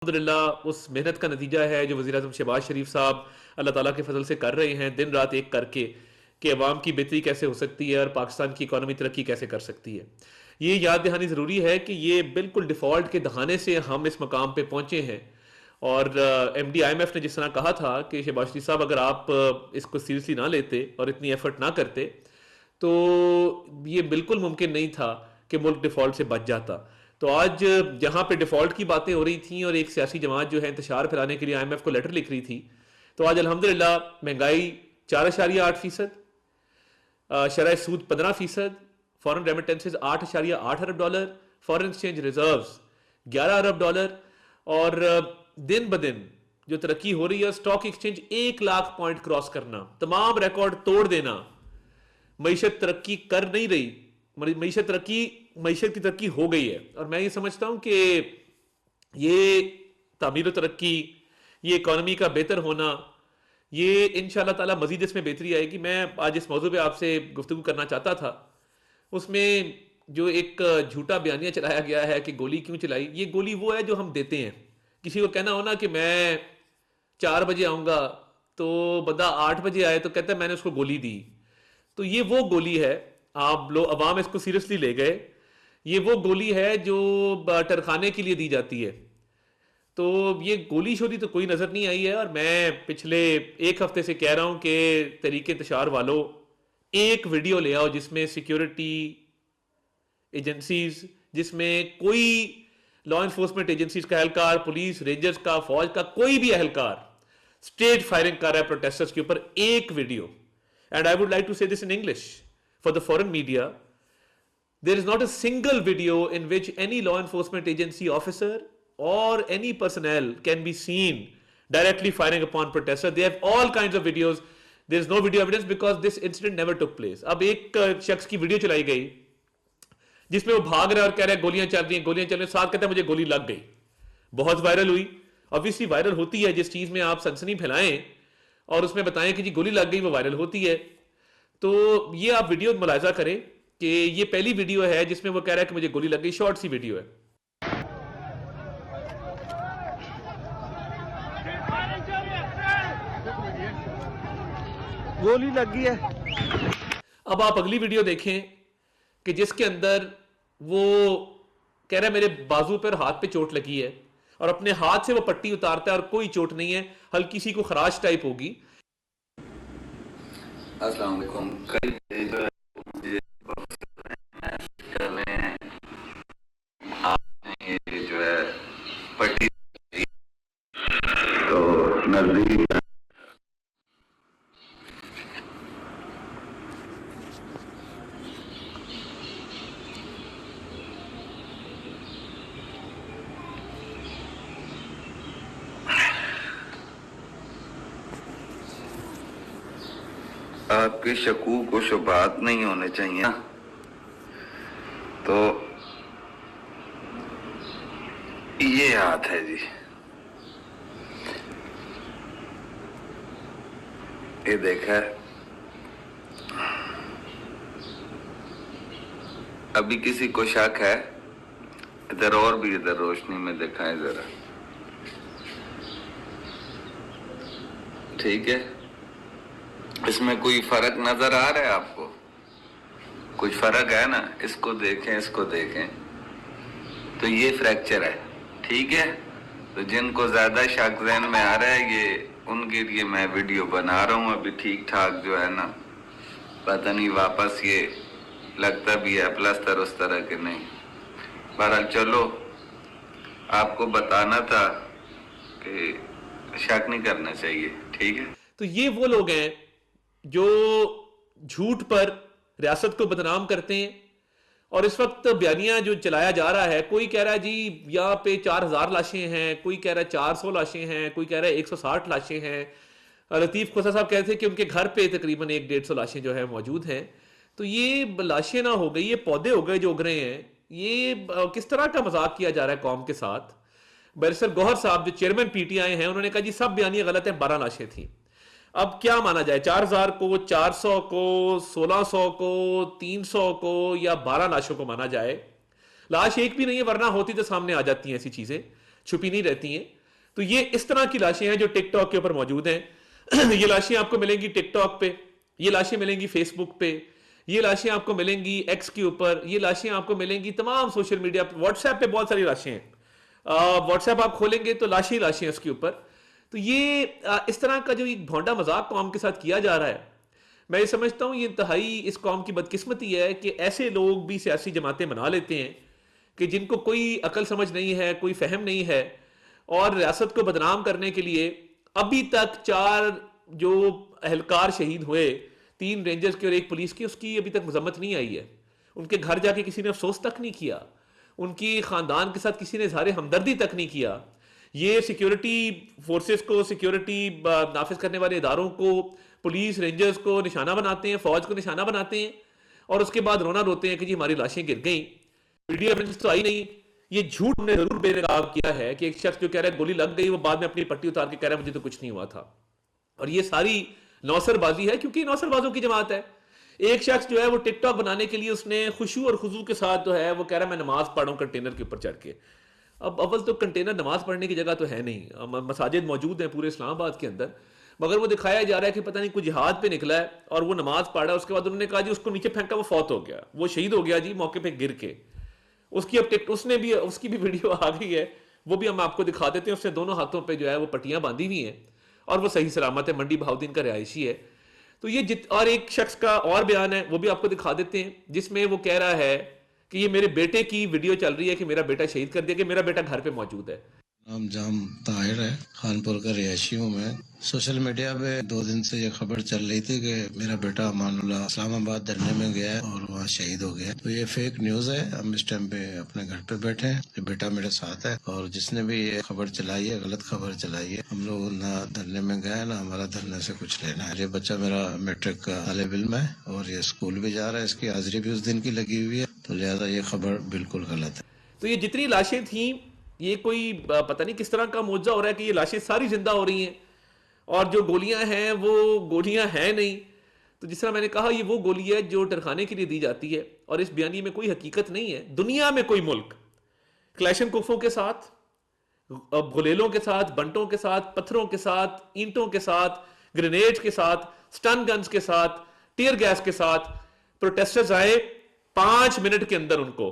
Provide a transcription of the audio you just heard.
अल्हम्दुलिल्लाह उस मेहनत का नतीजा है जो वज़ीर आज़म शहबाज शरीफ साहब अल्लाह ताला के फजल से कर रहे हैं दिन रात एक करके कि अवाम की बेहतरी कैसे हो सकती है और पाकिस्तान की इकॉनमी तरक्की कैसे कर सकती है। ये याद दहानी ज़रूरी है कि ये बिल्कुल डिफ़ॉल्ट के दहाने से हम इस मकाम पे पहुंचे हैं। और एमडी आईएमएफ ने जिस तरह कहा था कि शहबाज शरीफ साहब अगर आप इसको सीरियसली ना लेते और इतनी एफर्ट ना करते तो ये बिल्कुल मुमकिन नहीं था कि मुल्क डिफ़ॉल्ट से बच जाता। तो आज जहां पे डिफ़ॉल्ट की बातें हो रही थी और एक सियासी जमात जो है इंतशार फैलाने के लिए आईएमएफ को लेटर लिख रही थी, तो आज अल्हम्दुलिल्लाह महंगाई 4.8%, शरह सूद 15%, फॉरेन रेमिटेंसेज 8.8 अरब डॉलर, फॉरेन एक्सचेंज रिजर्व्स 11 अरब डॉलर। और दिन ब दिन जो तरक्की हो रही है, stock exchange 1 lakh point cross करना, तमाम रिकॉर्ड तोड़ देना। मीशत तरक्की कर नहीं रही, मीशत की तरक्की हो गई है। और मैं ये समझता हूं कि ये तामीर तरक्की, ये इकॉनमी का बेहतर होना, ये इंशाल्लाह ताला मजीद इसमें बेहतरी आएगी। मैं आज इस मौजू पे आपसे गुफ्तगू करना चाहता था। उसमें जो एक झूठा बयानिया चलाया गया है कि गोली क्यों चलाई, ये गोली वो है जो हम देते हैं। किसी को कहना हो ना कि मैं 4 बजे आऊंगा, तो बंदा 8 बजे आए तो कहता है मैंने उसको गोली दी। तो ये वो गोली है, आप लोग अवाम इसको सीरियसली ले गए। ये वो गोली है जो टरखाने के लिए दी जाती है। तो ये गोली शोली तो कोई नजर नहीं आई है। और मैं पिछले एक हफ्ते से कह रहा हूं कि तरीके इंतशार वालों, एक वीडियो ले आओ जिसमें सिक्योरिटी एजेंसीज, जिसमें कोई लॉ इन्फोर्समेंट एजेंसीज का एहलकार, पुलिस, रेंजर्स का, फौज का कोई भी एहलकार स्टेज फायरिंग कर रहा है प्रोटेस्टर्स के ऊपर, एक video. And I would like to say this in English for the foreign media, there is not a single video in which any law enforcement agency officer or any personnel can be seen directly firing upon protesters. They have all kinds of videos. There is no video evidence because this incident never took place. अब एक शख्स की video चलाई गई जिसमें वो भाग रहा है और कह रहा है गोलियां चल रही हैं, गोलियां चल रही हैं, साथ कहता है मुझे गोली लग गई। बहुत वायरल हुई। ऑब्वियसली वायरल होती है जिस चीज में आप सनसनी फैलाएं और उसमें बताएं कि जी गोली लग गई, वो वायरल होती है। तो ये आप वीडियो मुलाहिजा करें कि ये पहली वीडियो है जिसमें वो कह रहा है कि मुझे गोली लग गई। शॉर्ट सी वीडियो है। गोली लगी है। अब आप अगली वीडियो देखें कि जिसके अंदर वो कह रहा है मेरे बाजू पर हाथ पे चोट लगी है, और अपने हाथ से वो पट्टी उतारता है और कोई चोट नहीं है, हल्की सी को खराश टाइप होगी। अस्सलाम वालेकुम। कई जो है मुझे कर रहे हैं, आपने ये जो है पट्टी तो नजदीक आपके शकूक व शुबहात नहीं होने चाहिए। तो ये हाथ है जी, ये देखा है। अभी किसी को शक है? इधर और भी, इधर रोशनी में दिखाएं जरा। ठीक है, इसमें कोई फर्क नजर आ रहा है आपको? कुछ फर्क है ना? इसको देखें, इसको देखें, तो ये फ्रैक्चर है। ठीक है, तो जिनको ज्यादा शक ज़हन में आ रहा है, ये उनके लिए मैं वीडियो बना रहा हूँ। अभी ठीक ठाक जो है ना, पता नहीं वापस ये लगता भी है प्लास्टर उस तरह के नहीं। बहरहाल चलो, आपको बताना था कि शक नहीं करना चाहिए। ठीक है, तो ये वो लोग हैं जो झूठ पर रियासत को बदनाम करते हैं। और इस वक्त बयानिया जो चलाया जा रहा है, कोई कह रहा है जी यहाँ पे 4,000 लाशें हैं, कोई कह रहा है 400 लाशें हैं, कोई कह रहा है 160 लाशें हैं। लतीफ खोसा साहब कहते थे कि उनके घर पे तकरीबन 100-150 लाशें जो है मौजूद हैं। तो ये लाशें ना हो गई, ये पौधे हो गए जो उग रहे हैं। ये किस तरह का मजाक किया जा रहा है कौम के साथ। बैरिस्टर गौहर साहब जो चेयरमैन पीटीआई हैं, उन्होंने कहा जी सब बयानियां गलत है, 12 लाशें थी। अब क्या माना जाए, 4,000 को, 400 को, 1600 को, 300 को, या 12 लाशों को माना जाए? लाश एक भी नहीं है, वरना होती तो सामने आ जाती हैं ऐसी चीजें। छुपी नहीं रहती हैं। तो ये इस तरह की लाशें हैं जो टिकटॉक के ऊपर मौजूद हैं। ये लाशें आपको मिलेंगी टिकटॉक पे, ये लाशें मिलेंगी फेसबुक पे, ये लाशें आपको मिलेंगी एक्स के ऊपर, ये लाशें आपको मिलेंगी तमाम सोशल मीडिया पे, व्हाट्सएप पे बहुत सारी लाशें हैं। व्हाट्सएप आप खोलेंगे तो लाशें ही लाशें हैं उसके ऊपर। तो ये इस तरह का जो एक भोंडा मजाक कौम के साथ किया जा रहा है, मैं ये समझता हूँ ये इंतहाई इस कौम की बदकिस्मती है कि ऐसे लोग भी सियासी जमातें बना लेते हैं कि जिनको कोई अकल समझ नहीं है, कोई फहम नहीं है, और रियासत को बदनाम करने के लिए अभी तक 4 जो एहलकार शहीद हुए, 3 रेंजर्स के और 1 पुलिस की, उसकी अभी तक मजम्मत नहीं आई है। उनके घर जाके किसी ने अफसोस तक नहीं किया, उनकी खानदान के साथ किसी ने इजहार हमदर्दी तक नहीं किया। ये सिक्योरिटी फोर्सेस को, सिक्योरिटी नाफिज करने वाले इदारों को, पुलिस रेंजर्स को निशाना बनाते हैं, फौज को निशाना बनाते हैं, और उसके बाद रोना रोते हैं कि जी हमारी लाशें गिर गई, वीडियो एविडेंस तो आई नहीं। ये झूठ हमने जरूर बेनकाब किया है कि एक शख्स जो कह रहा है गोली लग गई, वो बाद में अपनी पट्टी उतार के कह रहा है मुझे तो कुछ नहीं हुआ था। और ये सारी नौसरबाजी है, क्योंकि नौसरबाजों की जमात है। एक शख्स जो है वो टिकटॉक बनाने के लिए उसने खुशू और खुजू के साथ जो है वो कह रहा है मैं नमाज पढ़ रहा हूं कंटेनर के ऊपर चढ़ के। अब अव्वल तो कंटेनर नमाज पढ़ने की जगह तो है नहीं, मसाजिद मौजूद हैं पूरे इस्लामाबाद के अंदर, मगर वो दिखाया जा रहा है कि पता नहीं कोई जिहाद पे निकला है और वो नमाज पढ़ रहा है। उसके बाद उन्होंने कहा जी उसको नीचे फेंका, वो फौत हो गया, वो शहीद हो गया जी मौके पे गिर के। उसकी अब उसने भी, उसकी भी वीडियो आ गई है, वो भी हम आपको दिखा देते हैं। उसने दोनों हाथों पे जो है वो पट्टियां बांधी हुई हैं और वो सही सलामत है, मंडी बहाउद्दीन का रिहायशी है। तो ये और एक शख्स का और बयान है, वो भी आपको दिखा देते हैं, जिसमें वो कह रहा है कि ये मेरे बेटे की वीडियो चल रही है कि मेरा बेटा शहीद कर दिया, कि मेरा बेटा घर पे मौजूद है। नाम जाम ताहिर है, खानपुर का रिहायशी हूँ मैं। सोशल मीडिया पे 2 दिन से ये खबर चल रही थी कि मेरा बेटा अमानुल्लाह इस्लामाबाद धरने में गया है और वहाँ शहीद हो गया। तो ये फेक न्यूज है। हम इस टाइम पे अपने घर पे बैठे हैं, ये बेटा मेरे साथ है, और जिसने भी ये खबर चलाई है, गलत खबर चलाई है। हम लोग ना धरने में गए, ना हमारा धरने से कुछ लेना है। ये बच्चा मेरा मैट्रिक का तालिब इल्म है और ये स्कूल भी जा रहा है, इसकी हाजिरी भी उस दिन की लगी हुई है, तो लिहाजा ये खबर बिल्कुल गलत है। तो ये जितनी लाशें थी, ये कोई पता नहीं किस तरह का मुआवजा हो रहा है कि ये लाशें सारी जिंदा हो रही हैं, और जो गोलियां हैं वो गोलियां हैं नहीं। तो जिस तरह मैंने कहा, ये वो गोली है जो टरखाने के लिए दी जाती है, और इस बयानी में कोई हकीकत नहीं है। दुनिया में कोई मुल्क क्लैशनकोफों के साथ, गुलेलों के साथ, बंटों के साथ, पत्थरों के साथ, ईंटों के साथ, ग्रेनेड के साथ, स्टन गन्स के साथ, टीयर गैस के साथ प्रोटेस्टर्स आए, 5 मिनट के अंदर उनको